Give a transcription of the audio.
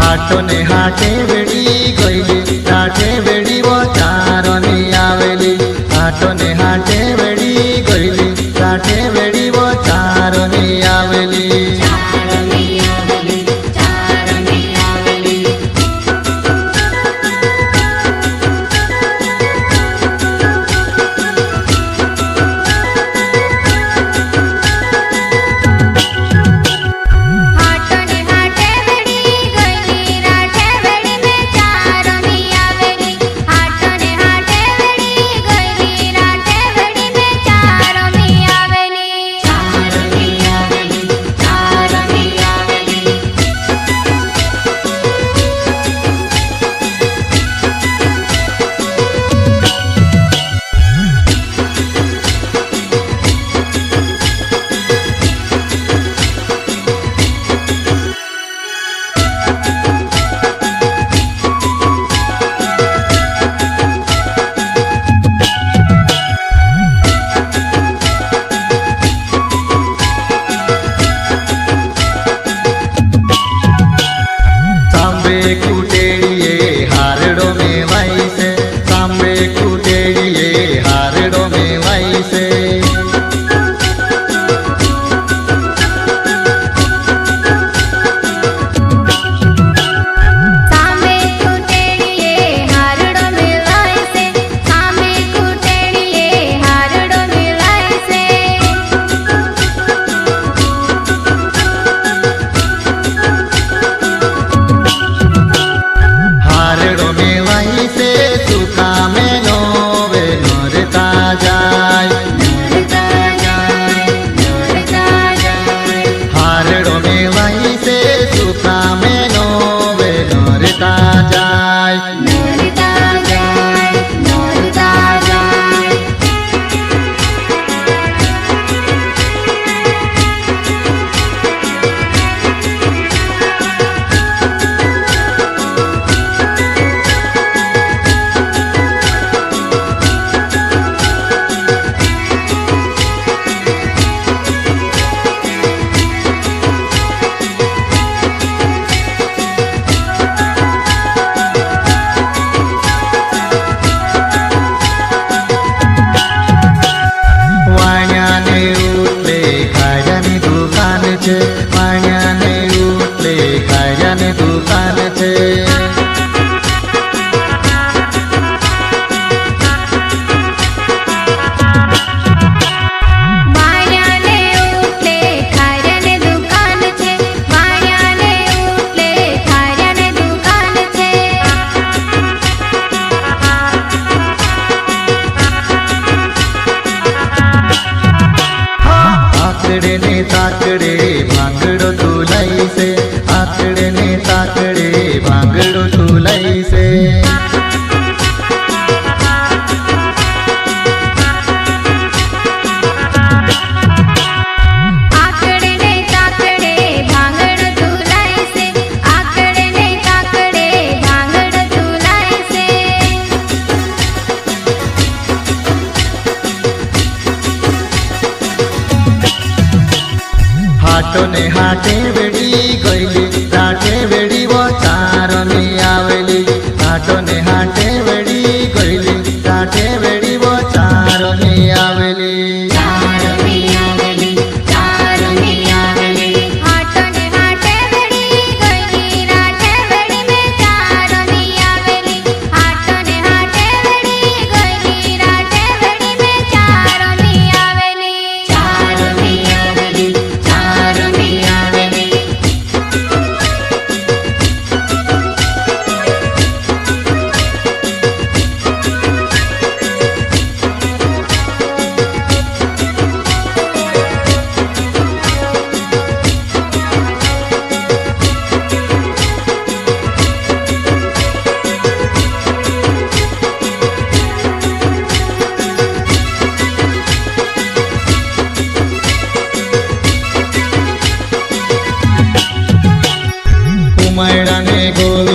हाटो ने हाटे वेड़ी गईली राठे वेड़ी वो चारोनी आवेली। हाटो ने हाटे वेड़ी गईली राठे वेड़ी वो चारोनी आवेली। कुटेड़िए हारड़ो में वाइसे सांबे कुटेड़िए हारड़ो में वाइसे। सांबे कुटेड़िए हारड़ो में वाइसे सांबे कुटेड़िए हारड़ो में वाइसे। हारड़ो में वाइसे सुखा में नोवे नोरता जाय। हारड़ो में वाइसे सुखा में नोवे नोरता जाय। वाण्याने उठले खायने दुकान छे। वाण्याने उठले खायने दुकान छे वाण्याने उठले खायने दुकान छे। आकड़े ने ताकड़े भांगड़ो तुलाई से आकड़े ने ताकड़े भांगड़ो तुलाई से। आकड़े ने ताकड़े भांगड़ो तुलाई से आकड़े ने ताकड़े भांगड़ो तुलाई से। हाटो ने हाटे वेड़ी गईली राठे वेड़ी वो चारोनी आवेली। हाटो ने हाटे वेड़ी गईली राठे वेड़ी वो चारोनी आवेली। हाटो ने हाटे वेड़ी गईली राठे वेड़ी में चारोनी आवेली। हाटो ने हाटे वेड़ी गईली राठे वेड़ी में चारोनी आवेली। उमड़ा ने गोल